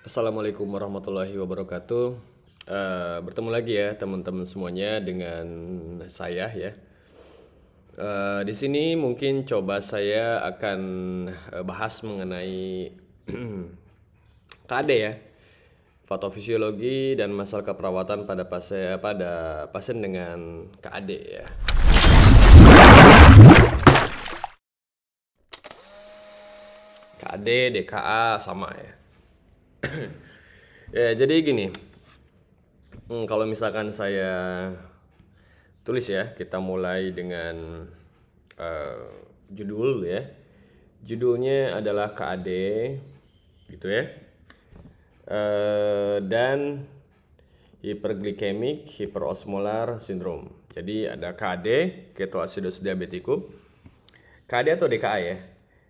Assalamualaikum warahmatullahi wabarakatuh. Bertemu lagi ya teman-teman semuanya dengan saya ya. Di sini mungkin coba saya akan bahas mengenai KAD ya, patofisiologi dan masalah keperawatan pada pasien dengan KAD ya. KAD, DKA sama ya. Ya, jadi gini, kalau misalkan saya tulis ya, kita mulai dengan eh, judul ya. Judulnya adalah KAD, gitu ya. Dan hyperglycemic hyperosmolar syndrome. Jadi ada KAD, ketoacidosis diabeticum. KAD atau DKA ya,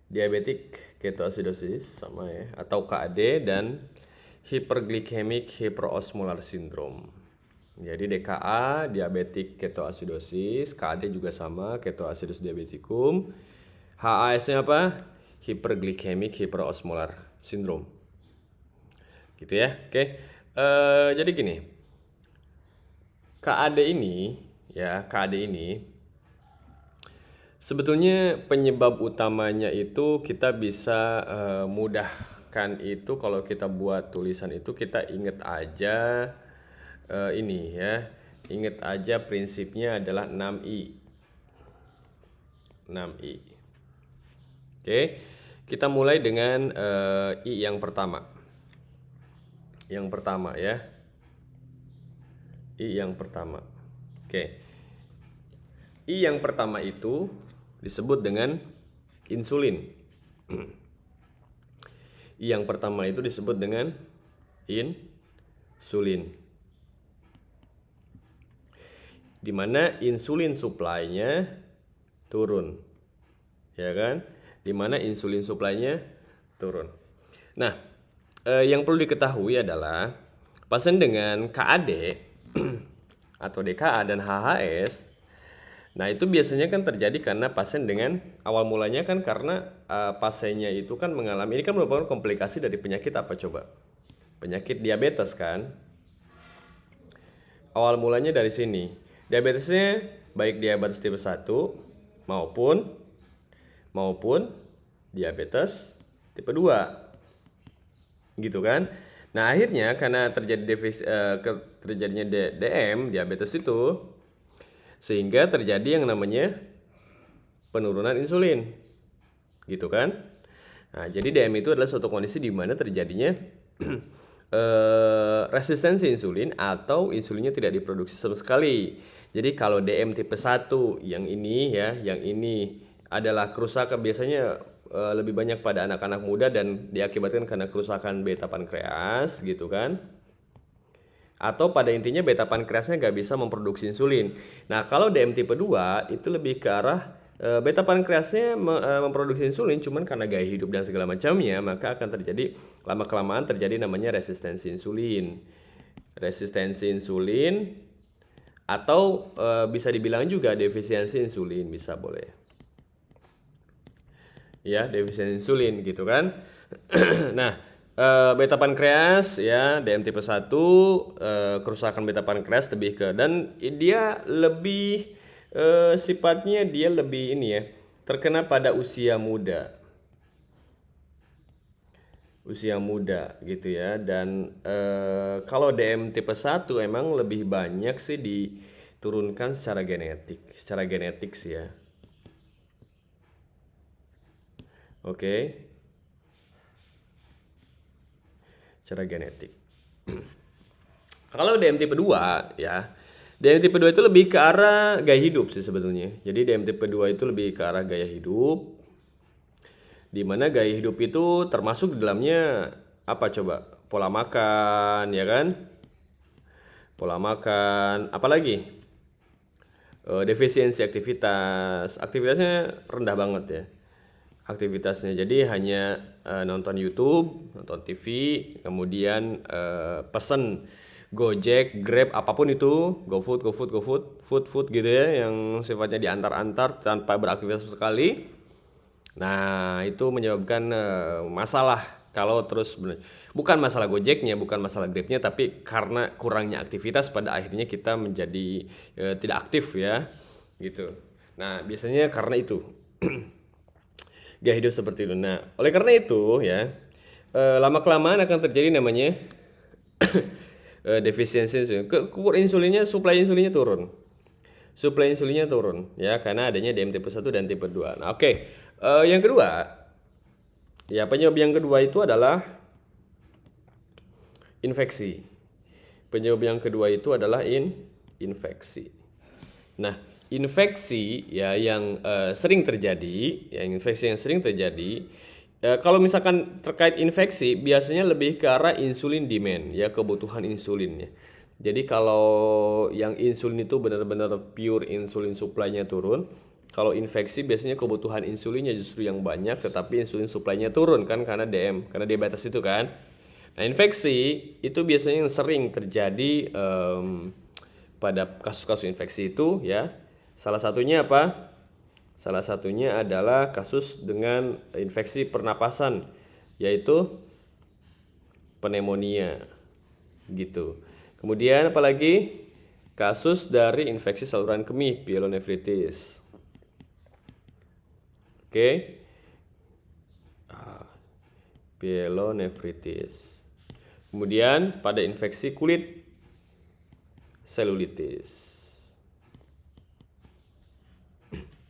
diabetic ketoacidosis sama ya, atau KAD dan hyperglycemic hyperosmolar syndrome. Jadi DKA diabetic ketoacidosis, KAD juga sama ketoacidosis diabeticum. HAS-nya apa? Hyperglycemic hyperosmolar syndrome. Gitu ya. Oke. Jadi gini. KAD ini ya, KAD ini sebetulnya penyebab utamanya itu kita bisa mudahkan itu kalau kita buat tulisan itu kita ingat aja ini ya. Ingat aja prinsipnya adalah 6I. 6I. Oke. Kita mulai dengan I yang pertama. Yang pertama ya. I yang pertama. Oke. I yang pertama itu disebut dengan insulin. I yang pertama itu disebut dengan insulin. Di mana insulin supply-nya turun. Ya kan? Di mana insulin supply-nya turun. Nah, yang perlu diketahui adalah pasien dengan KAD atau DKA dan HHS. Nah, itu biasanya kan terjadi karena pasien dengan awal mulanya kan karena pasiennya itu kan mengalami, ini kan merupakan komplikasi dari penyakit apa coba? Penyakit diabetes kan? Awal mulanya dari sini. Diabetesnya baik diabetes tipe 1 maupun diabetes tipe 2. Gitu kan? Nah, akhirnya karena terjadinya DM, diabetes itu, sehingga terjadi yang namanya penurunan insulin. Gitu kan? Nah, jadi DM itu adalah suatu kondisi di mana terjadinya resistensi insulin atau insulinnya tidak diproduksi sama sekali. Jadi kalau DM tipe 1 yang ini ya, yang ini adalah kerusakan biasanya lebih banyak pada anak-anak muda dan diakibatkan karena kerusakan beta pankreas gitu kan. Atau pada intinya beta pankreasnya nggak bisa memproduksi insulin. Nah, kalau DM tipe 2 itu lebih ke arah beta pankreasnya memproduksi insulin cuman karena gaya hidup dan segala macamnya, maka akan terjadi lama-kelamaan terjadi namanya resistensi insulin. Resistensi insulin atau bisa dibilang juga defisiensi insulin, bisa boleh. Ya, defisiensi insulin gitu kan. Nah, beta pankreas ya, DM tipe 1, kerusakan beta pankreas lebih ke, dan dia lebih sifatnya dia lebih ini ya, terkena pada usia muda. Usia muda gitu ya. Dan kalau DM tipe 1 emang lebih banyak sih diturunkan secara genetik sih ya. Oke, secara genetik. Kalau DM tipe 2 ya, DM tipe 2 itu lebih ke arah gaya hidup sih sebetulnya. Jadi DM tipe 2 itu lebih ke arah gaya hidup, di mana gaya hidup itu termasuk di dalamnya apa coba? Pola makan, ya kan? Pola makan, apalagi? Defisiensi aktivitas. Aktivitasnya rendah banget ya. Aktivitasnya jadi hanya nonton YouTube, nonton TV, kemudian pesen Gojek, Grab, apapun itu, GoFood, food gitu ya, yang sifatnya diantar-antar tanpa beraktivitas sekali. Nah, itu menyebabkan masalah Kalau terus bukan masalah Gojeknya, bukan masalah Grabnya, tapi karena kurangnya aktivitas pada akhirnya kita menjadi tidak aktif ya, gitu. Nah biasanya karena itu gaya hidup seperti itu. Nah oleh karena itu ya, lama kelamaan akan terjadi namanya defisiensi insulin. Insulinnya, suplai insulinnya turun. Suplai insulinnya turun ya karena adanya DM tipe 1 dan tipe 2. Nah, oke. Yang kedua, ya penyebab yang kedua itu adalah infeksi. Penyebab yang kedua itu adalah infeksi. Nah, infeksi ya yang sering terjadi, infeksi yang sering terjadi, kalau misalkan terkait infeksi biasanya lebih ke arah insulin demand ya, kebutuhan insulin ya. Jadi kalau yang insulin itu benar-benar pure insulin supply-nya turun, kalau infeksi biasanya kebutuhan insulinnya justru yang banyak, tetapi insulin supply-nya turun kan karena DM, karena diabetes itu kan. Nah, infeksi itu biasanya yang sering terjadi pada kasus-kasus infeksi itu ya. Salah satunya apa? Salah satunya adalah kasus dengan infeksi pernapasan, yaitu pneumonia gitu. Kemudian apalagi kasus dari infeksi saluran kemih, pyelonefritis. Oke. Pyelonefritis. Kemudian pada infeksi kulit, selulitis.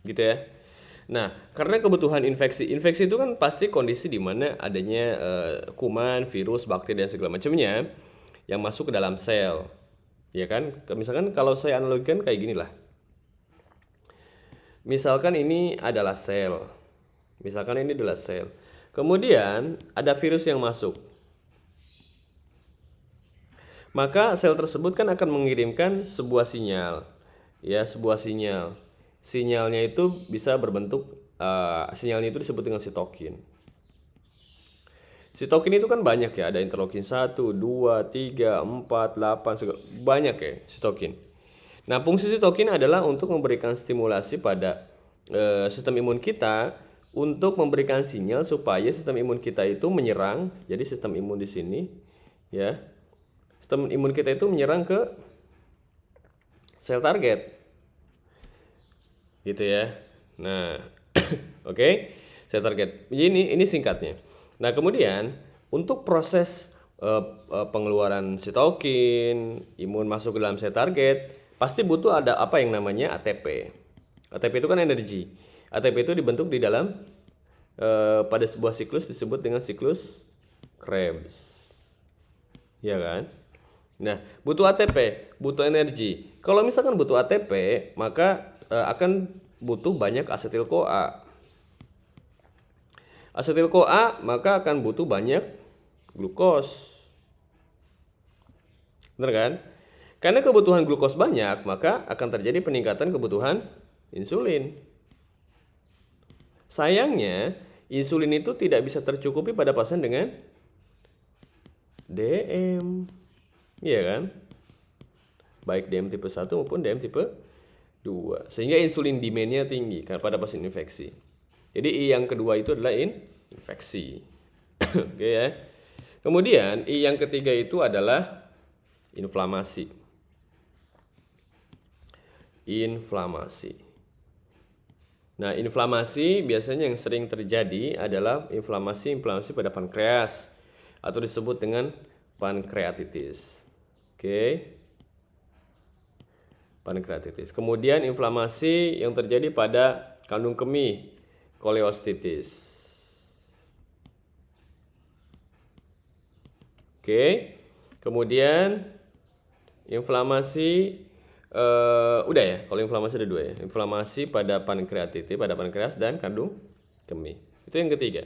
Gitu ya. Nah, karena kebutuhan infeksi itu kan pasti kondisi di mana adanya kuman, virus, bakteri dan segala macamnya yang masuk ke dalam sel. Ya kan? Misalkan kalau saya analogikan kayak gini lah. Misalkan ini adalah sel. Kemudian ada virus yang masuk. Maka sel tersebut kan akan mengirimkan sebuah sinyal. Ya, sebuah sinyal. Sinyalnya itu bisa berbentuk sinyalnya itu disebut dengan sitokin. Sitokin itu kan banyak ya, ada interleukin 1, 2, 3, 4, 8, banyak ya sitokin. Nah, fungsi sitokin adalah untuk memberikan stimulasi pada sistem imun kita untuk memberikan sinyal supaya sistem imun kita itu menyerang. Jadi sistem imun di sini ya. Sistem imun kita itu menyerang ke sel target. Gitu ya. Nah, oke. Sel target. Ini singkatnya. Nah, kemudian untuk proses pengeluaran sitokin, imun masuk ke dalam sel target, pasti butuh ada apa yang namanya ATP. ATP itu kan energi. ATP itu dibentuk di dalam pada sebuah siklus disebut dengan siklus Krebs. Ya kan? Nah, butuh ATP, butuh energi. Kalau misalkan butuh ATP, maka akan butuh banyak asetil-CoA. Asetil-CoA maka akan butuh banyak glukos. Benar kan? Karena kebutuhan glukos banyak, maka akan terjadi peningkatan kebutuhan insulin. Sayangnya, insulin itu tidak bisa tercukupi pada pasien dengan DM. Iya kan? Baik DM tipe 1 maupun DM tipe 2. Sehingga insulin demand-nya tinggi pada pasien infeksi. Jadi I yang kedua itu adalah infeksi. Oke ya. Kemudian I yang ketiga itu adalah inflamasi. Inflamasi. Nah, inflamasi biasanya yang sering terjadi adalah inflamasi pada pankreas atau disebut dengan pankreatitis. Oke. Pankreatitis. Kemudian inflamasi yang terjadi pada kandung kemih, koleostitis. Oke. Kemudian inflamasi udah ya, kalau inflamasi ada dua ya. Inflamasi pada pankreatitis, pada pankreas dan kandung kemih. Itu yang ketiga.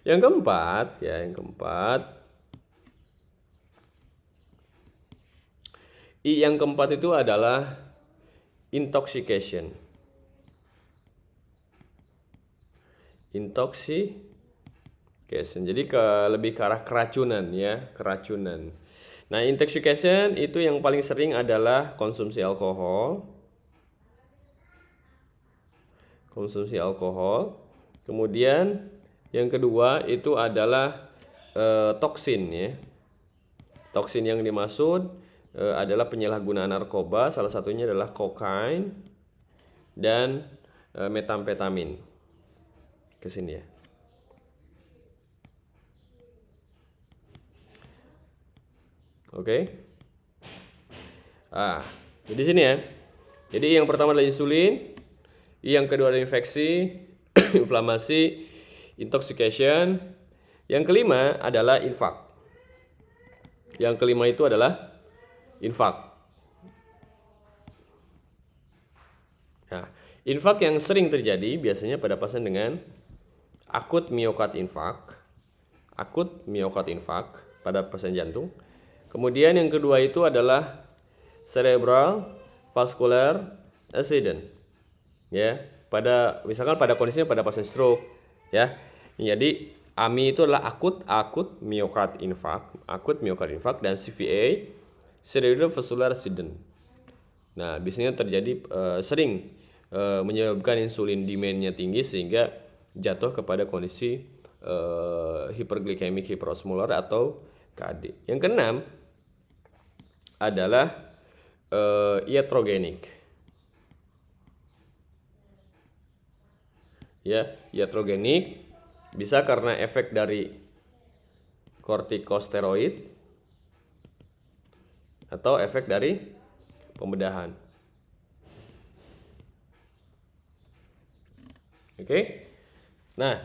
Yang keempat, I yang keempat itu adalah intoxication. Jadi lebih ke arah keracunan ya, keracunan. Nah, intoxication itu yang paling sering adalah konsumsi alkohol. Kemudian Yang kedua itu adalah toksin ya. Toksin yang dimaksud adalah penyalahgunaan narkoba, salah satunya adalah kokain dan metamfetamin. Ke sini ya. Oke. Jadi sini ya. Jadi yang pertama adalah insulin, yang kedua adalah infeksi, inflamasi, intoxication. Yang kelima adalah infak. Yang kelima itu adalah infak. Nah, infak yang sering terjadi biasanya pada pasien dengan akut miokard infark, pada pasien jantung. Kemudian yang kedua itu adalah cerebral vascular accident. Ya, misalkan pada kondisinya pada pasien stroke, ya. Jadi AMI itu adalah akut miokard infark, dan CVA, cerebral vascular accident. Nah, biasanya terjadi sering menyebabkan insulin demand-nya tinggi sehingga jatuh kepada kondisi hiperglikemik hiperosmolar atau KD. Yang keenam adalah iatrogenik. Ya, iatrogenik bisa karena efek dari kortikosteroid atau efek dari pembedahan. Oke. Nah,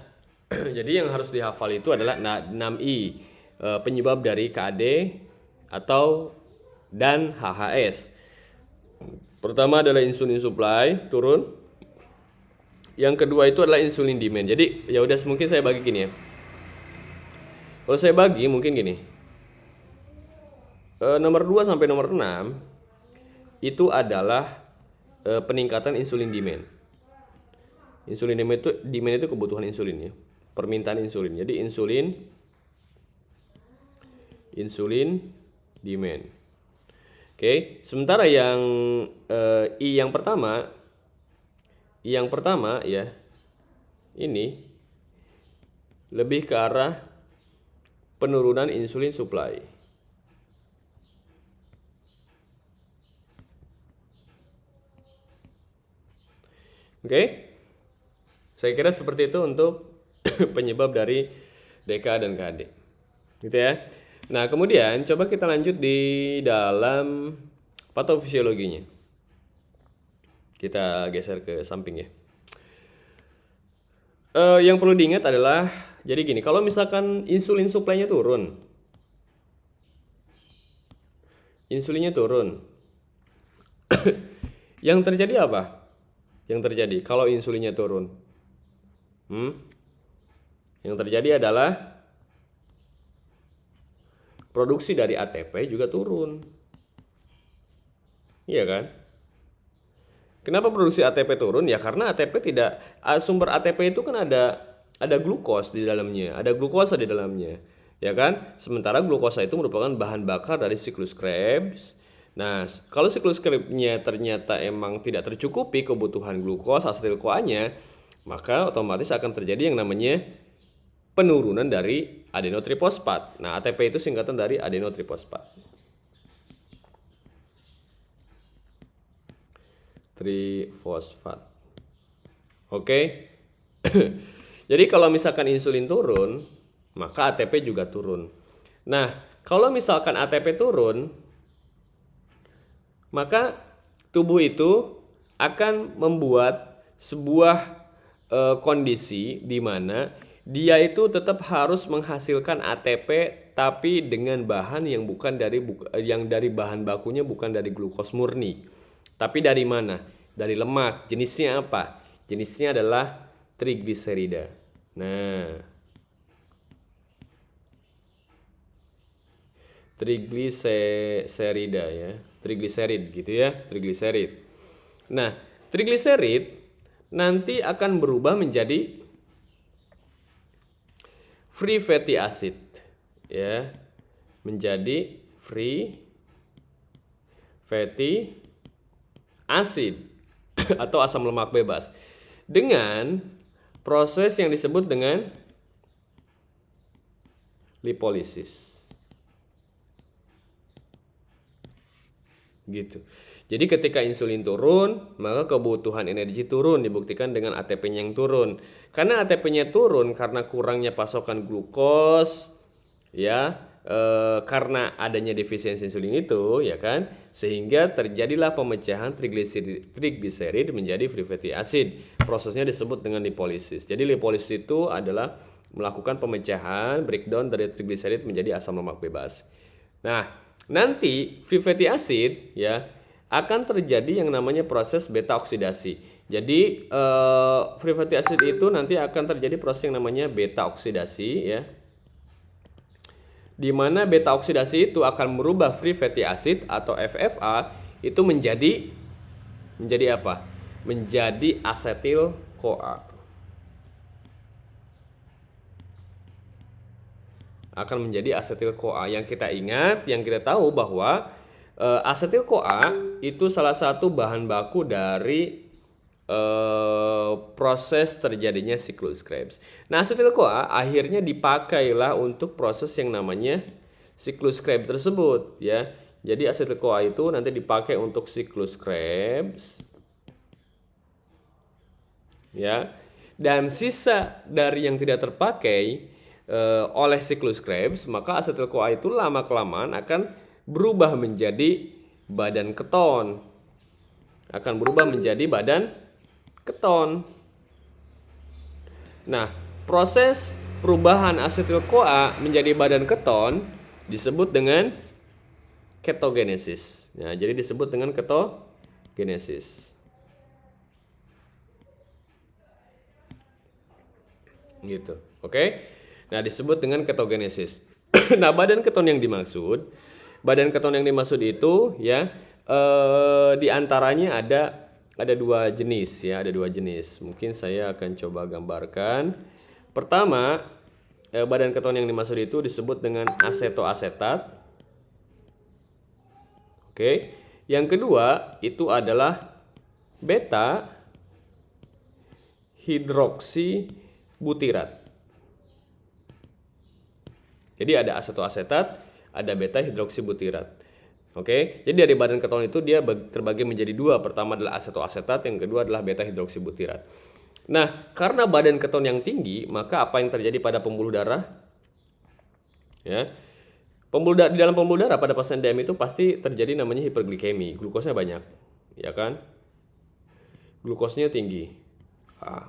jadi yang harus dihafal itu adalah 6I, penyebab dari KD atau dan HHS. Pertama adalah insulin supply turun. Yang kedua itu adalah insulin demand. Jadi ya udah, mungkin saya bagi gini ya. Kalau saya bagi mungkin gini. Nomor 2 sampai nomor 6 itu adalah peningkatan insulin demand. Insulin demand itu kebutuhan insulin ya. Permintaan insulin. Jadi insulin demand. Oke, sementara yang yang pertama ya, ini lebih ke arah penurunan insulin supply. Oke, saya kira seperti itu untuk penyebab dari DK dan KD, gitu ya. Nah, kemudian coba kita lanjut di dalam patofisiologinya. Kita geser ke samping ya. Yang perlu diingat adalah, jadi gini, kalau misalkan insulin supply-nya turun, insulinnya turun, yang terjadi apa? Yang terjadi kalau insulinnya turun, yang terjadi adalah produksi dari ATP juga turun. Iya kan? Kenapa produksi ATP turun? Ya karena ATP tidak, sumber ATP itu kan ada glukos di dalamnya, ada glukosa di dalamnya. Ya kan? Sementara glukosa itu merupakan bahan bakar dari siklus Krebs. Nah, kalau siklus Krebs-nya ternyata emang tidak tercukupi kebutuhan glukos asetil CoA-nya, maka otomatis akan terjadi yang namanya penurunan dari adenotrifosfat. Nah, ATP itu singkatan dari adenotrifosfat. Trifosfat. Oke. Jadi kalau misalkan insulin turun, maka ATP juga turun. Nah, kalau misalkan ATP turun, maka tubuh itu akan membuat sebuah kondisi di mana dia itu tetap harus menghasilkan ATP tapi dengan bahan yang dari bahan bakunya bukan dari glukos murni. Tapi dari mana? Dari lemak. Jenisnya apa? Jenisnya adalah trigliserida. Nah, trigliserida ya, trigliserid gitu ya, trigliserid. Nah, trigliserid nanti akan berubah menjadi free fatty acid ya, menjadi free fatty acid atau asam lemak bebas dengan proses yang disebut dengan lipolisis. Gitu. Jadi ketika insulin turun, maka kebutuhan energi turun, dibuktikan dengan ATP-nya yang turun. Karena ATP-nya turun karena kurangnya pasokan glukos, ya, karena adanya defisiensi insulin itu, ya kan, sehingga terjadilah pemecahan trigliserid menjadi free fatty acid. Prosesnya disebut dengan lipolisis. Jadi lipolisis itu adalah melakukan pemecahan breakdown dari trigliserid menjadi asam lemak bebas. Nah, nanti free fatty acid, ya, akan terjadi yang namanya proses beta oksidasi. Jadi free fatty acid itu nanti akan terjadi proses yang namanya beta oksidasi, ya. Di mana beta oksidasi itu akan merubah free fatty acid atau FFA itu menjadi apa? Menjadi asetil CoA. Akan menjadi asetil CoA. Yang kita ingat, yang kita tahu bahwa asetil CoA itu salah satu bahan baku dari proses terjadinya siklus Krebs. Nah, asetil CoA akhirnya dipakailah untuk proses yang namanya siklus Krebs tersebut, ya. Jadi asetil CoA itu nanti dipakai untuk siklus Krebs, ya. Dan sisa dari yang tidak terpakai oleh siklus Krebs, maka asetil CoA itu lama kelamaan akan berubah menjadi badan keton. Akan berubah menjadi badan keton. Nah, proses perubahan asetil CoA menjadi badan keton disebut dengan ketogenesis. Nah, jadi disebut dengan ketogenesis. Gitu. Oke? Nah, disebut dengan ketogenesis. Nah, badan keton yang dimaksud itu, ya, di antaranya ada dua jenis, ya, ada dua jenis. Mungkin saya akan coba gambarkan. Pertama, badan keton yang dimaksud itu disebut dengan asetoasetat. Oke. Yang kedua itu adalah beta hidroksibutirat. Jadi ada asetoasetat, ada beta hidroksibutirat. Oke, jadi dari badan keton itu dia terbagi menjadi dua. Pertama adalah asetoasetat, yang kedua adalah beta hidroksibutirat. Nah, karena badan keton yang tinggi, maka apa yang terjadi pada pembuluh darah? Ya, di dalam pembuluh darah pada pasien DM itu pasti terjadi namanya hiperglikemi, glukosnya banyak, ya kan? Glukosnya tinggi.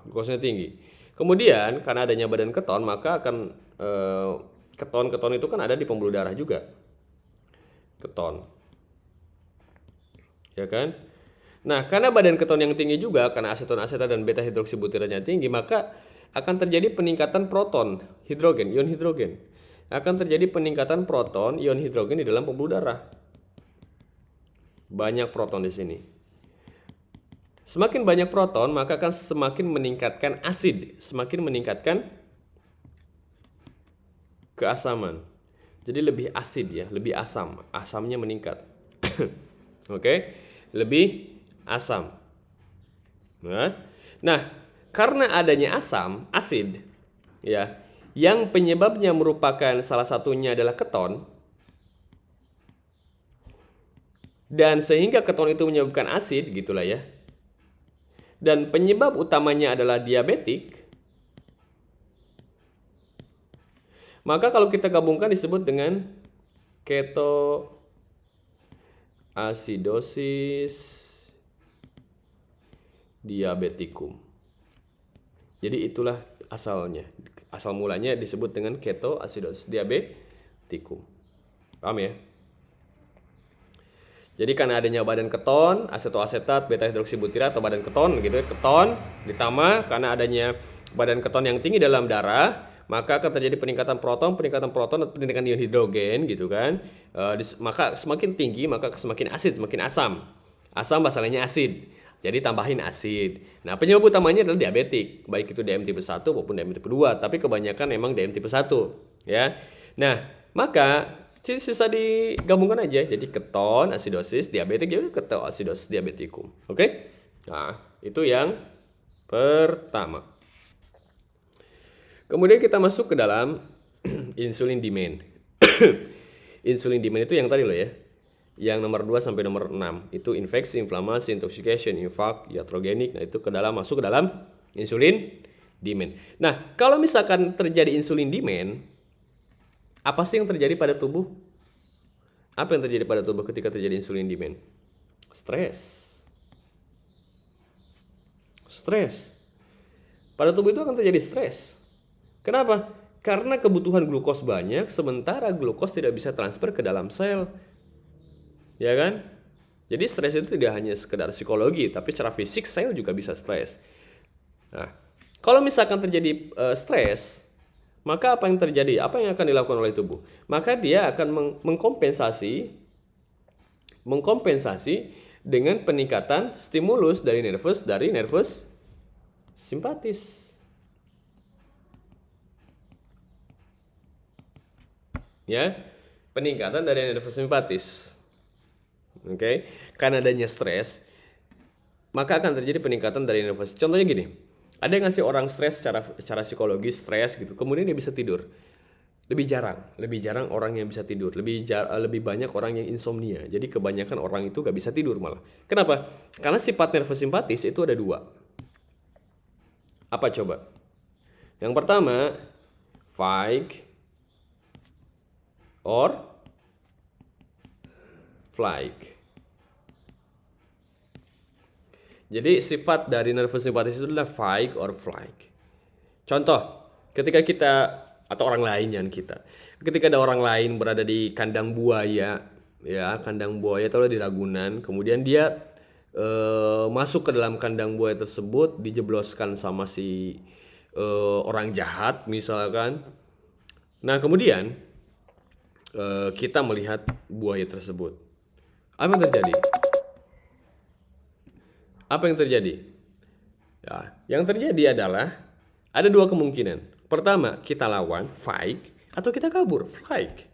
Glukosnya tinggi. Kemudian karena adanya badan keton, maka akan keton itu kan ada di pembuluh darah juga. Keton. Ya kan? Nah, karena badan keton yang tinggi juga, karena aseton asetat dan beta hidroksibutiratnya tinggi, maka akan terjadi peningkatan proton, hidrogen, ion hidrogen. Akan terjadi peningkatan proton, ion hidrogen di dalam pembuluh darah. Banyak proton di sini. Semakin banyak proton, maka akan semakin meningkatkan asid, semakin meningkatkan keasaman. Jadi lebih asid, ya, lebih asam. Asamnya meningkat. Oke, lebih asam. Nah, karena adanya asid, ya, yang penyebabnya merupakan salah satunya adalah keton, dan sehingga keton itu menyebabkan asid, gitulah ya. Dan penyebab utamanya adalah diabetik. Maka kalau kita gabungkan disebut dengan ketoasidosis diabetikum. Jadi itulah asalnya. Asal mulanya disebut dengan ketoasidosis diabetikum. Paham ya? Jadi karena adanya badan keton, asetoasetat, beta hidroksibutirat atau badan keton gitu ya, keton ditambah karena adanya badan keton yang tinggi dalam darah, maka akan terjadi peningkatan proton, peningkatan ion hidrogen gitu kan. Maka semakin tinggi maka semakin asid, semakin asam. Asam bahasa lainnya asid. Jadi tambahin asid. Nah, penyebab utamanya adalah diabetik, baik itu DM tipe 1 maupun DM tipe 2, tapi kebanyakan memang DM tipe 1, ya. Nah, maka sisa digabungkan aja jadi keton asidosis diabetik, jadi ketoasidosis diabetikum. Oke? Nah, itu yang pertama. Kemudian kita masuk ke dalam insulin demand. Insulin demand itu yang tadi loh ya. Yang nomor 2 sampai nomor 6 itu infeksi, inflamasi, intoxication, infark, iatrogenik. Nah, itu masuk ke dalam insulin demand. Nah, kalau misalkan terjadi insulin demand, apa sih yang terjadi pada tubuh? Apa yang terjadi pada tubuh ketika terjadi insulin demand? Stres. Pada tubuh itu akan terjadi stres. Kenapa? Karena kebutuhan glukos banyak, sementara glukos tidak bisa transfer ke dalam sel. Ya kan? Jadi stres itu tidak hanya sekedar psikologi, tapi secara fisik sel juga bisa stres. Nah, kalau misalkan terjadi stres, maka apa yang terjadi? Apa yang akan dilakukan oleh tubuh? Maka dia akan mengkompensasi dengan peningkatan stimulus dari nervus simpatis. Ya, peningkatan dari nervus simpatis. Oke, karena adanya stres, maka akan terjadi peningkatan dari nervus. Contohnya gini, ada yang ngasih orang stres secara psikologis, stres gitu, kemudian dia bisa tidur. Lebih jarang orang yang bisa tidur. Lebih banyak orang yang insomnia. Jadi kebanyakan orang itu gak bisa tidur malah. Kenapa? Karena sifat nervus simpatis itu ada 2. Apa coba? Yang pertama, fight or flight. Jadi sifat dari nervus simpatis itu adalah fight or flight. Contoh, ketika kita atau orang lain yang kita, ketika ada orang lain berada di kandang buaya, ya kandang buaya atau di Ragunan, kemudian dia masuk ke dalam kandang buaya tersebut, dijebloskan sama si orang jahat misalkan. Nah kemudian kita melihat buaya tersebut. Apa yang terjadi? Apa yang terjadi? Ya, yang terjadi adalah ada 2 kemungkinan. Pertama, kita lawan, fight, atau kita kabur, flight.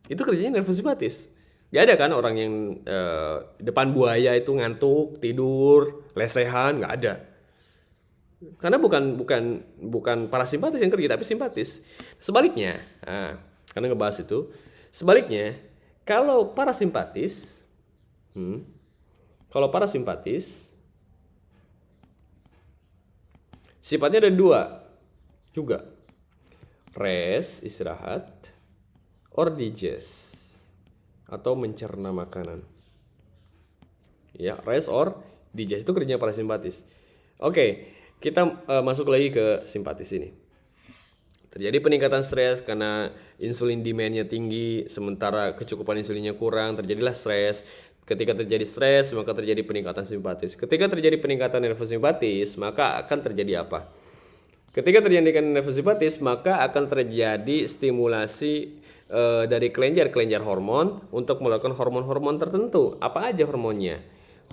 Itu kerjanya nervus simpatis. Gak ada kan orang yang depan buaya itu ngantuk, tidur, lesehan, gak ada. Karena bukan parasimpatis yang kerja, tapi simpatis. Sebaliknya, karena ngebahas itu, sebaliknya, kalau parasimpatis, sifatnya ada 2 juga. Rest, istirahat, or digest, atau mencerna makanan. Ya, rest or digest itu kerjanya parasimpatis. Oke, kita masuk lagi ke simpatis ini. Terjadi peningkatan stres karena insulin demand-nya tinggi, sementara kecukupan insulinnya kurang, terjadilah stres. Ketika terjadi stres, maka terjadi peningkatan simpatis. Ketika terjadi peningkatan nervus simpatis, maka akan terjadi apa? Ketika terjadi nervus simpatis, maka akan terjadi stimulasi dari kelenjar hormon untuk melakukan hormon-hormon tertentu. Apa aja hormonnya?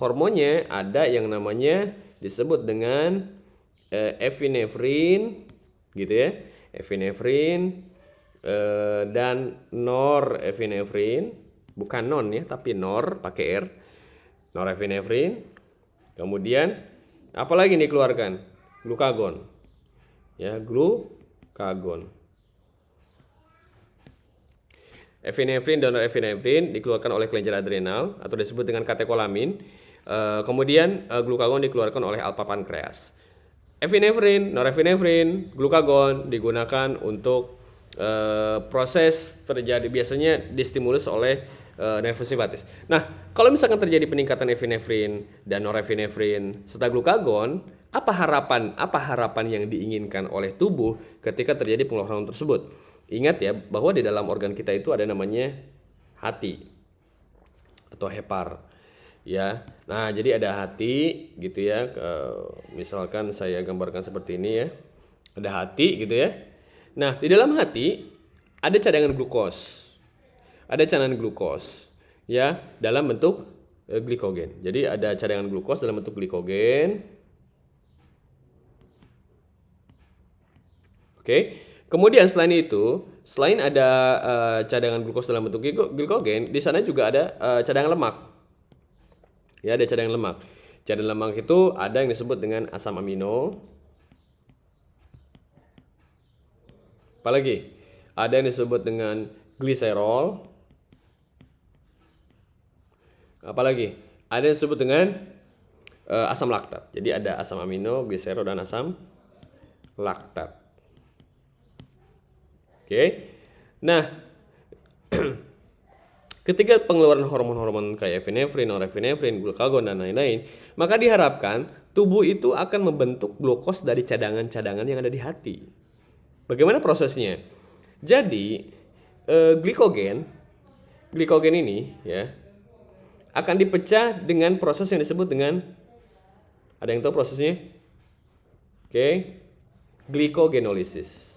Hormonnya ada yang namanya disebut dengan epinefrin, gitu ya. Epinefrin dan norepinefrin. Bukan non ya, tapi nor pakai R. Norepinefrin. Kemudian apa lagi dikeluarkan? Glukagon. Ya, glukagon. Epinefrin dan norepinefrin dikeluarkan oleh kelenjar adrenal atau disebut dengan katekolamin. Kemudian glukagon dikeluarkan oleh alfa pankreas. Epinefrin, norepinefrin, glukagon digunakan untuk proses terjadi biasanya distimulus oleh nervus simpatis. Nah, kalau misalkan terjadi peningkatan epinefrin dan norepinefrin serta glukagon, apa harapan yang diinginkan oleh tubuh ketika terjadi pengeluaran tersebut? Ingat ya bahwa di dalam organ kita itu ada namanya hati atau hepar. Ya, nah jadi ada hati gitu ya. Misalkan saya gambarkan seperti ini ya, ada hati gitu ya. Nah di dalam hati ada cadangan glukos, ya dalam bentuk glikogen. Jadi ada cadangan glukos dalam bentuk glikogen. Oke. Kemudian selain ada cadangan glukos dalam bentuk glikogen, di sana juga ada cadangan lemak. Ya, ada cadangan lemak. Cadangan lemak itu ada yang disebut dengan asam amino. Apalagi ada yang disebut dengan gliserol, apalagi ada yang disebut dengan asam laktat. Jadi ada asam amino, gliserol, dan asam laktat. Oke. Nah, ketika pengeluaran hormon-hormon kayak epinefrin, norepinefrin, glukagon, dan lain-lain, maka diharapkan tubuh itu akan membentuk glukos dari cadangan-cadangan yang ada di hati. Bagaimana prosesnya? Jadi, glikogen ini ya akan dipecah dengan proses yang disebut dengan, ada yang tahu prosesnya? Oke. Glikogenesis.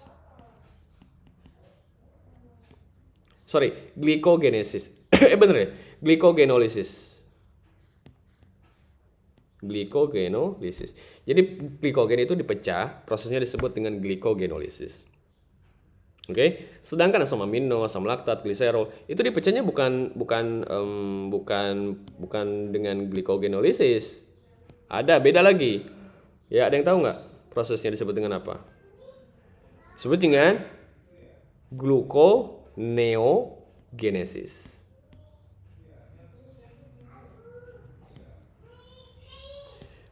Bener ya? Glikogenolysis. Jadi glikogen itu dipecah, prosesnya disebut dengan glikogenolysis. Oke. Sedangkan asam amino, asam laktat, gliserol itu dipecahnya bukan dengan glikogenolysis. Ada beda lagi. Ya, ada yang tahu nggak prosesnya disebut dengan apa? Disebut dengan gluconeogenesis.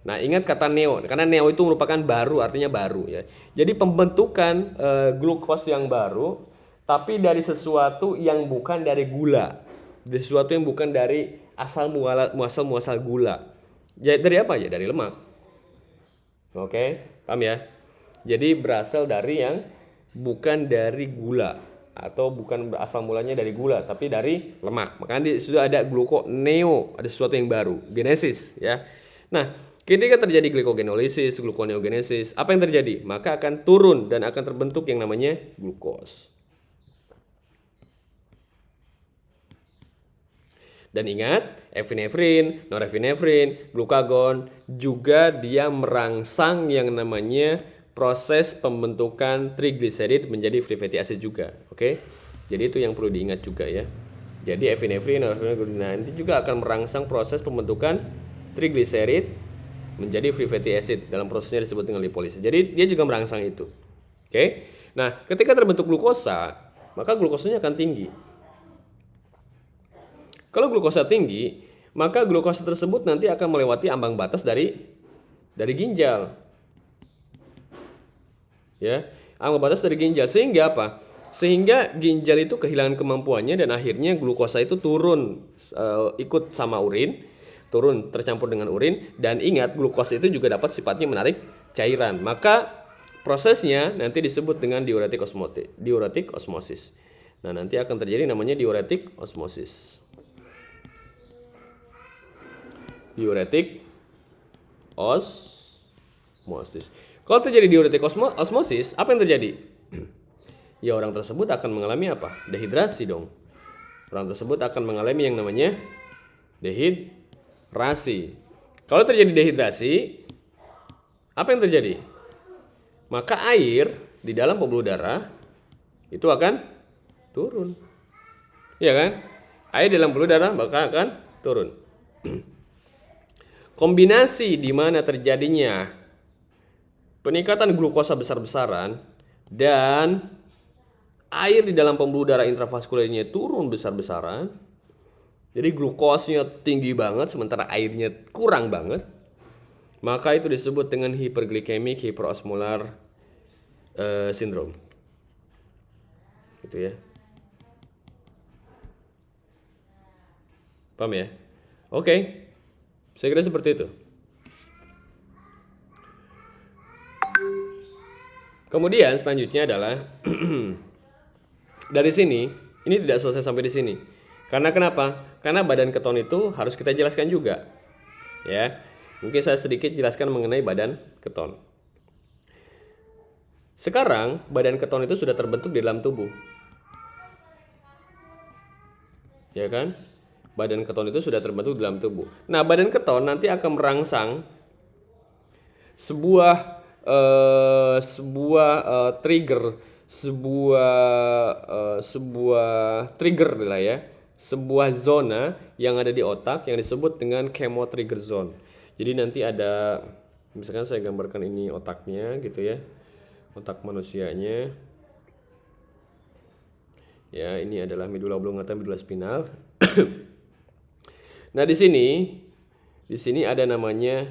Nah, ingat kata neo, karena neo itu merupakan baru, artinya baru ya. Jadi pembentukan glukos yang baru, tapi dari sesuatu yang bukan dari gula, dari sesuatu yang bukan dari asal muasal gula. Ya, dari apa ya? Dari lemak. Oke, paham ya? Jadi berasal dari yang bukan dari gula, atau bukan asal mulanya dari gula, tapi dari lemak. Makanya sudah ada gluconeo, ada sesuatu yang baru, genesis ya. Nah, ketika terjadi glikogenolisis, gluconeogenesis, apa yang terjadi? Maka akan turun dan akan terbentuk yang namanya glukos. Dan ingat, epinefrin, norepinefrin, glukagon juga dia merangsang yang namanya proses pembentukan trigliserid menjadi free fatty acid juga. Oke? Jadi itu yang perlu diingat juga ya. Jadi epinefrin, norepinefrin, nanti juga akan merangsang proses pembentukan trigliserid menjadi free fatty acid, dalam prosesnya disebut dengan lipolisis. Jadi dia juga merangsang itu. Oke? Nah, ketika terbentuk glukosa, maka glukosanya akan tinggi. Kalau glukosa tinggi, maka glukosa tersebut nanti akan melewati ambang batas dari ginjal. Ya, ambang batas dari ginjal, sehingga apa? Sehingga ginjal itu kehilangan kemampuannya dan akhirnya glukosa itu turun ikut sama urin, turun tercampur dengan urin, dan ingat glukosa itu juga dapat sifatnya menarik cairan. Maka prosesnya nanti disebut dengan diuretik osmosis. Nah, nanti akan terjadi namanya diuretik osmosis. Diuretik osmosis. Kalau terjadi diuretik osmosis, apa yang terjadi? Ya, orang tersebut akan mengalami apa? Dehidrasi dong. Orang tersebut akan mengalami yang namanya dehidrasi. Kalau terjadi dehidrasi, apa yang terjadi? Maka air di dalam pembuluh darah itu akan turun. Iya kan? Air di dalam pembuluh darah maka akan turun. Kombinasi di mana terjadinya peningkatan glukosa besar-besaran dan air di dalam pembuluh darah intravaskulernya turun besar-besaran. Jadi glukosnya tinggi banget sementara airnya kurang banget. Maka itu disebut dengan hyperglycemic hyperosmolar syndrome. Gitu ya. Paham ya? Oke. Saya kira seperti itu. Kemudian selanjutnya adalah dari sini, ini tidak selesai sampai di sini. Karena kenapa? Karena badan keton itu harus kita jelaskan juga. Ya. Mungkin saya sedikit jelaskan mengenai badan keton. Sekarang badan keton itu sudah terbentuk di dalam tubuh. Ya kan? Badan keton itu sudah terbentuk di dalam tubuh. Nah, badan keton nanti akan merangsang sebuah trigger lah ya, sebuah zona yang ada di otak yang disebut dengan chemotrigger zone. Jadi nanti ada, misalkan saya gambarkan ini otaknya gitu ya, otak manusianya. Ya, ini adalah medula oblongata, medula spinal. Nah, di sini ada namanya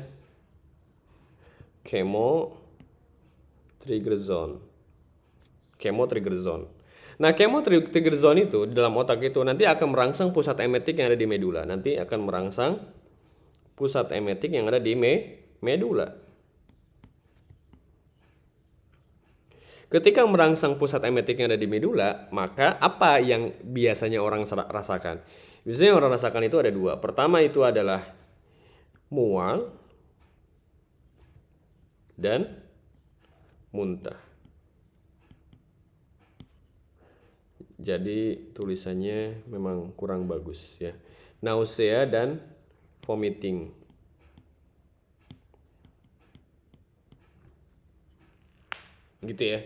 chemo-trigger zone. Chemo-trigger zone. Nah, chemo-trigger zone itu di dalam otak itu nanti akan merangsang pusat emetik yang ada di medula. Nanti akan merangsang pusat emetik yang ada di medula. Ketika merangsang pusat emetik yang ada di medula, maka apa yang biasanya orang rasakan? Biasanya orang rasakan itu ada dua. Pertama itu adalah mual dan muntah. Jadi tulisannya memang kurang bagus ya. Nausea dan vomiting. Gitu ya.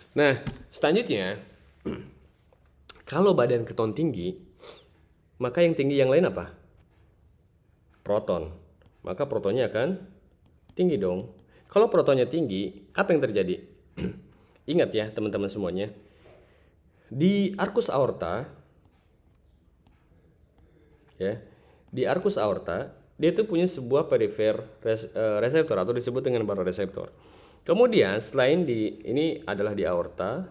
Nah, selanjutnya kalau badan keton tinggi, maka yang tinggi yang lain apa? Proton. Maka protonnya akan tinggi dong. Kalau protonnya tinggi, apa yang terjadi? Ingat ya teman-teman semuanya. Di arcus aorta ya, di arcus aorta dia itu punya sebuah perifer reseptor atau disebut dengan baroreseptor. Kemudian selain ini adalah di aorta,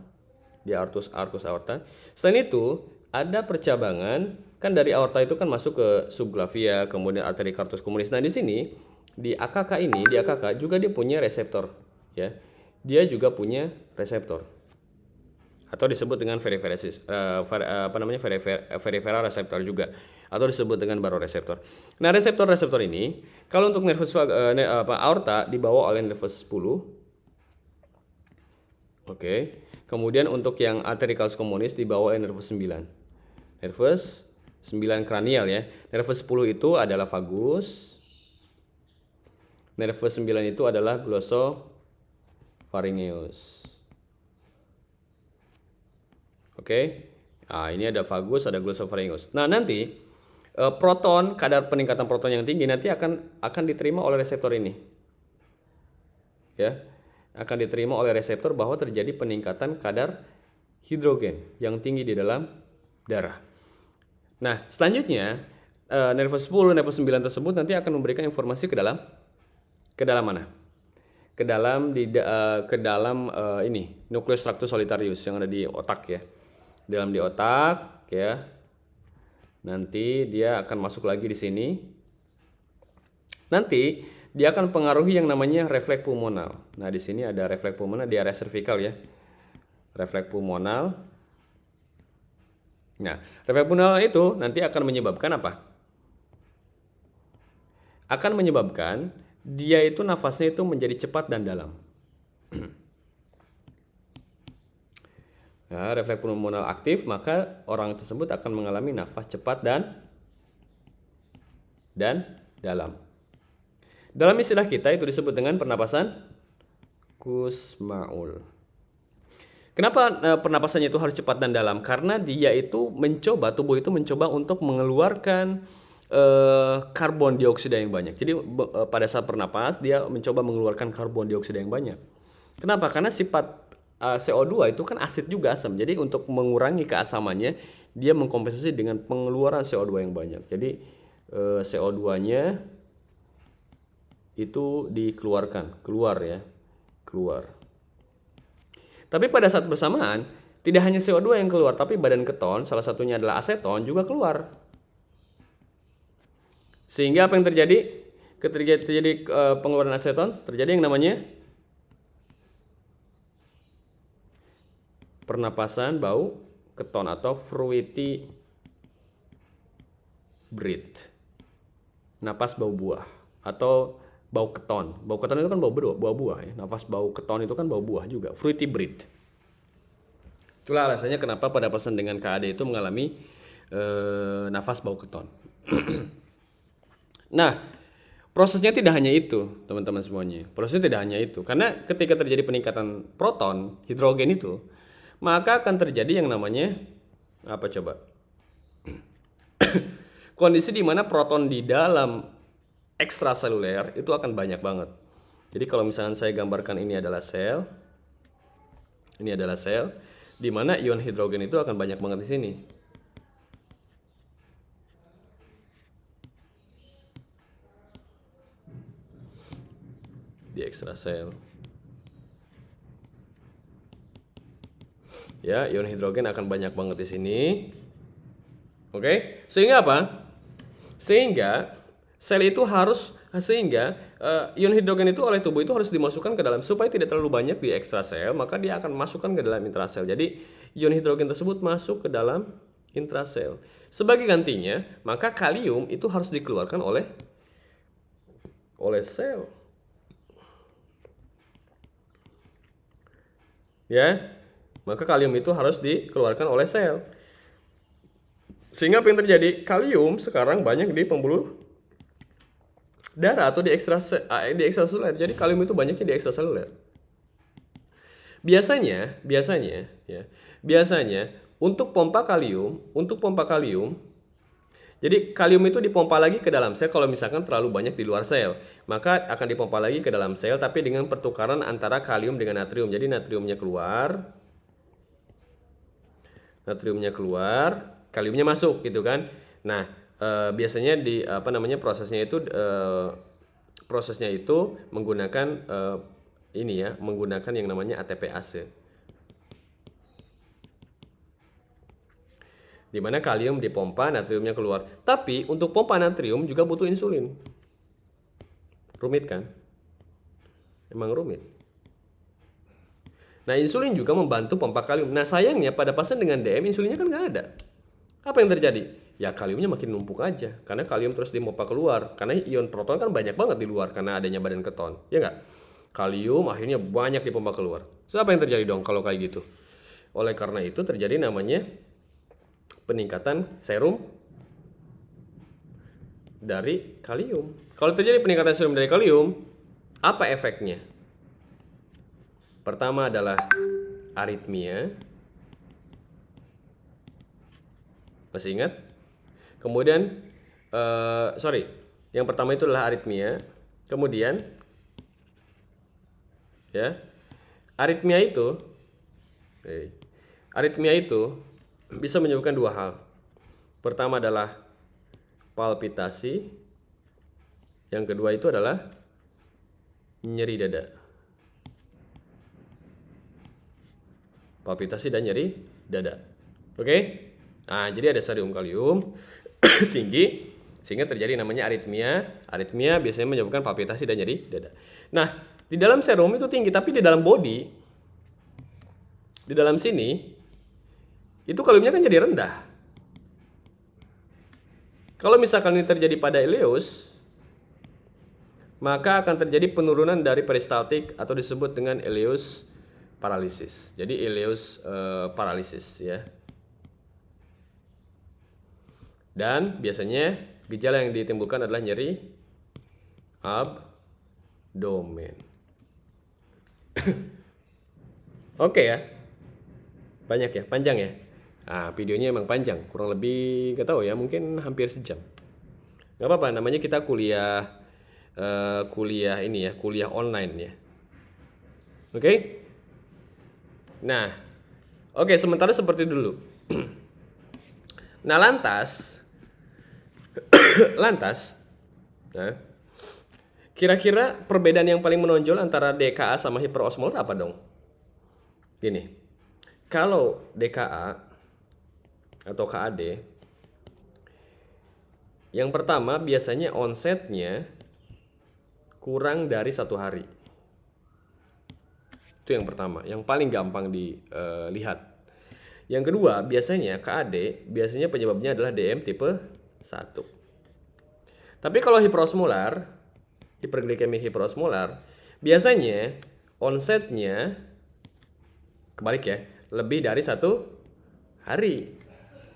di arcus aorta. Selain itu ada percabangan, kan dari aorta itu kan masuk ke subclavia, kemudian arteri cartus communis. Nah, di sini di AKK juga dia punya reseptor ya. Dia juga punya reseptor. Atau disebut dengan peripheral reseptor juga, atau disebut dengan baroreseptor. Nah, reseptor ini kalau untuk nervus aorta dibawa oleh nervus 10. Oke. Kemudian untuk yang arteri cartus communis dibawa oleh nervus 9. Nervus 9 kranial ya. Nervus 10 itu adalah vagus. Nervus 9 itu adalah glossopharyngeus. Oke. Nah, ini ada vagus, ada glossopharyngeus. Nah, nanti kadar peningkatan proton yang tinggi nanti akan diterima oleh reseptor ini. Ya. Akan diterima oleh reseptor bahwa terjadi peningkatan kadar hidrogen yang tinggi di dalam darah. Nah, selanjutnya nervus 10, nervus 9 tersebut nanti akan memberikan informasi ke dalam mana? Ke dalam nucleus tractus solitarius yang ada di otak ya. Dalam di otak ya. Nanti dia akan masuk lagi di sini. Nanti dia akan pengaruhi yang namanya refleks pulmonal. Nah, di sini ada refleks pulmonal di area cervical ya. Refleks pulmonal. Nah, refleks pulmonal itu nanti akan menyebabkan apa? Akan menyebabkan dia itu nafasnya itu menjadi cepat dan dalam. Nah, refleks pulmonal aktif, maka orang tersebut akan mengalami nafas cepat dan dalam. Dalam istilah kita itu disebut dengan pernapasan Kussmaul. Kenapa pernapasannya itu harus cepat dan dalam? Karena tubuh itu mencoba untuk mengeluarkan karbon dioksida yang banyak. Jadi pada saat bernapas dia mencoba mengeluarkan karbon dioksida yang banyak. Kenapa? Karena sifat CO2 itu kan asid juga asam. Jadi untuk mengurangi keasamannya dia mengkompensasi dengan pengeluaran CO2 yang banyak. Jadi CO2-nya itu dikeluarkan, keluar. Tapi pada saat bersamaan tidak hanya CO2 yang keluar, tapi badan keton, salah satunya adalah aseton juga keluar. Sehingga apa yang terjadi? Ketika terjadi pengeluaran aseton, terjadi yang namanya pernapasan bau keton atau fruity breath. Napas bau buah atau bau keton. Bau keton itu kan bau buah ya. Nafas bau keton itu kan bau buah juga. Fruity breath. Itulah alasannya kenapa pada person dengan KAD itu mengalami nafas bau keton. Nah, prosesnya tidak hanya itu, teman-teman semuanya. Prosesnya tidak hanya itu. Karena ketika terjadi peningkatan proton, hidrogen itu, maka akan terjadi yang namanya apa coba? Kondisi di mana proton di dalam ekstraseluler itu akan banyak banget. Jadi kalau misalnya saya gambarkan ini adalah sel. di mana ion hidrogen itu akan banyak banget di sini. Di ekstrasel. Ya, ion hidrogen akan banyak banget di sini. Oke, sehingga apa? Sehingga sel itu harus ion hidrogen itu oleh tubuh itu harus dimasukkan ke dalam supaya tidak terlalu banyak di ekstrasel, maka dia akan masukkan ke dalam intrasel. Jadi ion hidrogen tersebut masuk ke dalam intrasel. Sebagai gantinya, maka kalium itu harus dikeluarkan oleh sel. Ya, maka kalium itu harus dikeluarkan oleh sel. Sehingga apa yang terjadi? Kalium sekarang banyak di pembuluh darah atau di ekstraseluler. Jadi kalium itu banyaknya di ekstraseluler. Biasanya untuk pompa kalium, jadi kalium itu dipompa lagi ke dalam sel kalau misalkan terlalu banyak di luar sel, maka akan dipompa lagi ke dalam sel tapi dengan pertukaran antara kalium dengan natrium. Jadi natriumnya keluar, kaliumnya masuk gitu kan. Nah, biasanya prosesnya itu menggunakan menggunakan yang namanya ATPase. Di mana kalium dipompa, natriumnya keluar. Tapi untuk pompa natrium juga butuh insulin. Rumit kan? Emang rumit. Nah, insulin juga membantu pompa kalium. Nah, sayangnya pada pasien dengan DM insulinnya kan nggak ada. Apa yang terjadi? Ya kaliumnya makin numpuk aja. Karena kalium terus dipompa keluar. Karena ion proton kan banyak banget di luar karena adanya badan keton. Ya nggak? Kalium akhirnya banyak dipompa keluar. So, apa yang terjadi dong kalau kayak gitu? Oleh karena itu terjadi namanya peningkatan serum dari kalium. Kalau terjadi peningkatan serum dari kalium, apa efeknya? Pertama adalah aritmia. Masih ingat? Kemudian, yang pertama itu adalah aritmia. Kemudian, ya, aritmia itu bisa menyebabkan dua hal. Pertama adalah palpitasi. Yang kedua itu adalah nyeri dada. Palpitasi dan nyeri dada. Oke? Nah, jadi ada sodium kalium tinggi sehingga terjadi namanya aritmia. Aritmia biasanya menyebabkan palpitasi dan nyeri dada. Nah, di dalam serum itu tinggi, tapi di dalam body, di dalam sini itu kaliumnya kan jadi rendah. Kalau misalkan ini terjadi pada ileus, maka akan terjadi penurunan dari peristaltik atau disebut dengan ileus paralisis. Jadi ileus paralisis ya. Dan biasanya gejala yang ditimbulkan adalah nyeri abdomen. Oke ya. Banyak ya, panjang ya. Nah, videonya emang panjang, kurang lebih gak tahu ya, mungkin hampir sejam. Gak apa-apa, namanya kita kuliah kuliah online ya. Oke? Nah, oke, sementara seperti dulu. Nah, lantas, nah, kira-kira perbedaan yang paling menonjol antara DKA sama hiperosmolar apa dong? Gini, kalau DKA atau KAD, yang pertama biasanya onsetnya kurang dari 1 hari. Itu yang pertama, yang paling gampang dilihat. Yang kedua, biasanya KAD, biasanya penyebabnya adalah DM tipe 1. Tapi kalau hiperosmolar, hiperglikemia hiperosmolar, biasanya onsetnya kebalik ya, lebih dari 1 hari.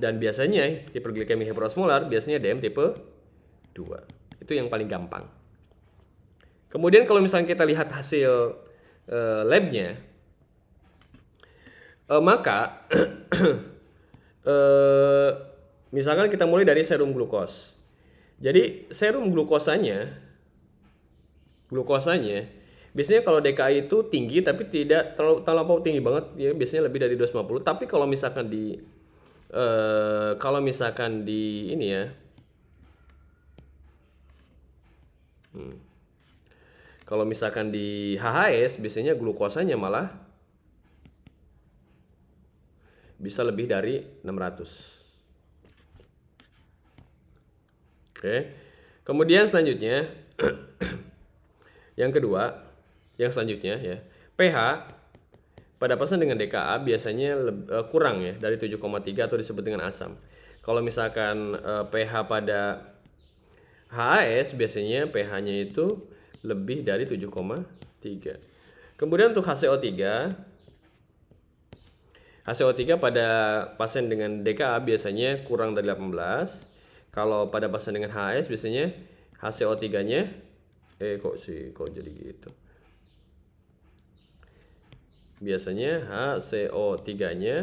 Dan biasanya hiperglikemia hiperosmolar biasanya DM tipe 2. Itu yang paling gampang. Kemudian kalau misalnya kita lihat hasil labnya, maka misalkan kita mulai dari serum glukos. Jadi serum glukosanya Biasanya kalau DKI itu tinggi tapi tidak terlalu tinggi banget ya, biasanya lebih dari 250. Tapi kalau misalkan di ini ya, kalau misalkan di HHS biasanya glukosanya malah bisa lebih dari 600. Oke. Kemudian selanjutnya yang kedua, yang selanjutnya ya, pH pada pasien dengan DKA biasanya kurang ya dari 7,3 atau disebut dengan asam. Kalau misalkan pH pada HAS biasanya pH-nya itu lebih dari 7,3. Kemudian untuk HCO3 pada pasien dengan DKA biasanya kurang dari 18. Kalau pada pasien dengan HS biasanya HCO3-nya kok jadi gitu. Biasanya HCO3-nya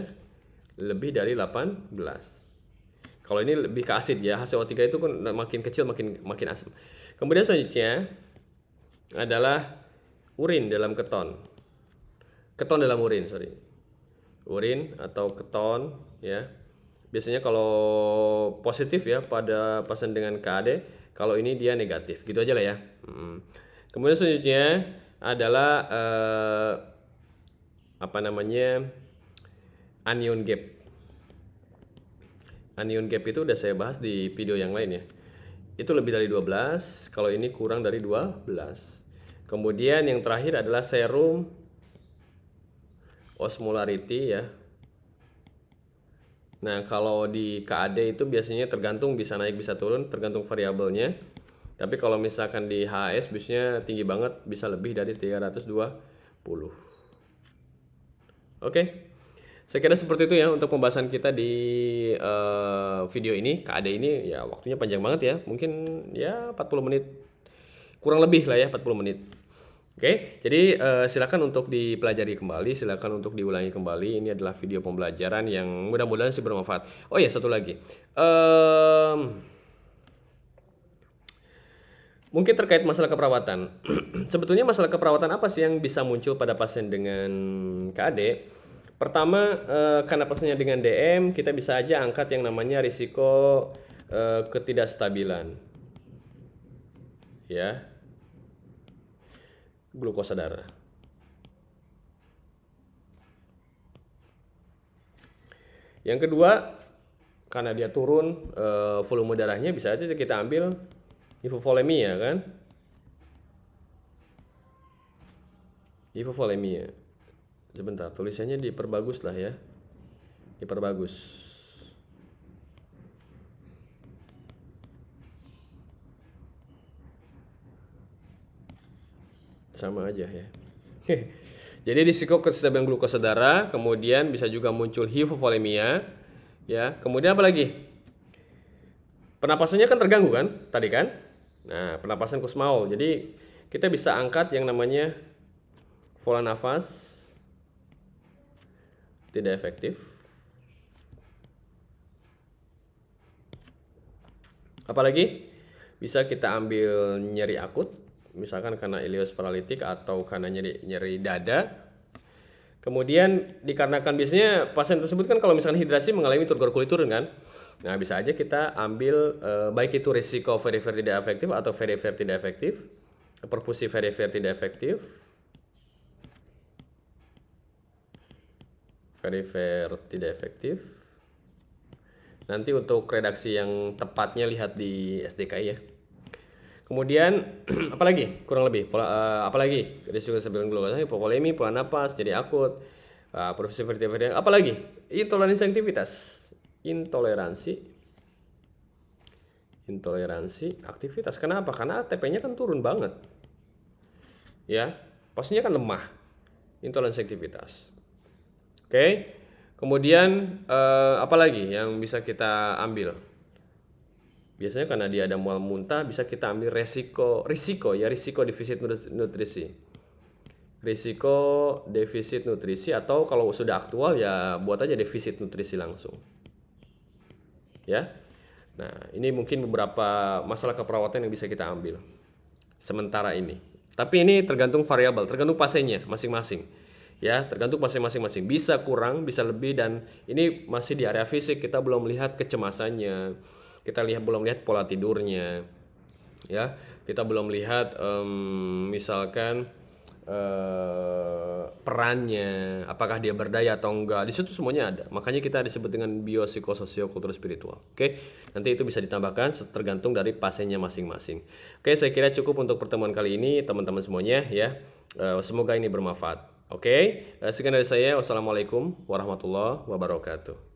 lebih dari 18. Kalau ini lebih ke asid ya, HCO3 itu kan makin kecil makin asam. Kemudian selanjutnya adalah urin dalam keton. Keton dalam urin, sorry. Urin atau keton ya. Biasanya kalau positif ya pada pasien dengan KAD, kalau ini dia negatif. Gitu aja lah ya. Kemudian selanjutnya adalah anion gap. Anion gap itu udah saya bahas di video yang lain ya. Itu lebih dari 12, kalau ini kurang dari 12. Kemudian yang terakhir adalah serum osmolarity ya. Nah, kalau di KAD itu biasanya tergantung, bisa naik bisa turun, tergantung variabelnya. Tapi kalau misalkan di HS biasanya tinggi banget, bisa lebih dari 320. Oke. Saya kira seperti itu ya untuk pembahasan kita di video ini. KAD ini ya waktunya panjang banget ya. Mungkin ya 40 menit. Kurang lebih lah ya 40 menit. Oke, jadi silakan untuk dipelajari kembali, silakan untuk diulangi kembali. Ini adalah video pembelajaran yang mudah-mudahan sih bermanfaat. Oh ya, satu lagi. Mungkin terkait masalah keperawatan. Sebetulnya masalah keperawatan apa sih yang bisa muncul pada pasien dengan KAD? Pertama, karena pasiennya dengan DM, kita bisa aja angkat yang namanya risiko ketidakstabilan. Ya. Glukosa darah. Yang kedua, karena dia turun volume darahnya, bisa aja kita ambil hipovolemia kan? Hipovolemia. Sebentar, tulisannya diperbagus lah ya. Diperbagus. Sama aja ya. Jadi risiko kestabilan glukosa darah, kemudian bisa juga muncul hipovolemia, ya. Kemudian apa lagi? Pernapasannya kan terganggu kan, tadi kan? Nah, pernapasan Kussmaul. Jadi kita bisa angkat yang namanya pola nafas tidak efektif. Apalagi bisa kita ambil nyeri akut, misalkan karena ileus paralitik atau karena nyeri dada. Kemudian dikarenakan biasanya pasien tersebut kan kalau misalkan hidrasi mengalami turgor kulit turun kan. Nah, bisa aja kita ambil baik itu risiko very tidak efektif atau very tidak efektif, perfusi very tidak efektif, very tidak efektif. Nanti untuk redaksi yang tepatnya lihat di SDKI ya. Kemudian apalagi kurang lebih apalagi risiko kestabilan glukosa, hipovolemi, pola napas, jadi akut, perfusi very apalagi intoleransi aktivitas. Kenapa? Karena ATP-nya kan turun banget. Ya, pastinya kan lemah. Intoleransi aktivitas. Oke. Kemudian apalagi yang bisa kita ambil? Biasanya karena dia ada mual muntah, bisa kita ambil risiko defisit nutrisi. Risiko defisit nutrisi, atau kalau sudah aktual ya buat aja defisit nutrisi langsung. Ya. Nah, ini mungkin beberapa masalah keperawatan yang bisa kita ambil sementara ini. Tapi ini tergantung variabel, tergantung pasiennya masing-masing. Ya, tergantung pasien masing-masing. Bisa kurang, bisa lebih, dan ini masih di area fisik. Kita belum melihat kecemasannya. Kita belum lihat pola tidurnya. Ya, kita belum lihat misalkan perannya, apakah dia berdaya atau enggak. Di situ semuanya ada. Makanya kita disebut dengan biopsikososio kultur spiritual. Nanti itu bisa ditambahkan tergantung dari pasiennya masing-masing. Saya kira cukup untuk pertemuan kali ini teman-teman semuanya ya. Semoga ini bermanfaat. Sekian dari saya. Wassalamualaikum warahmatullahi wabarakatuh.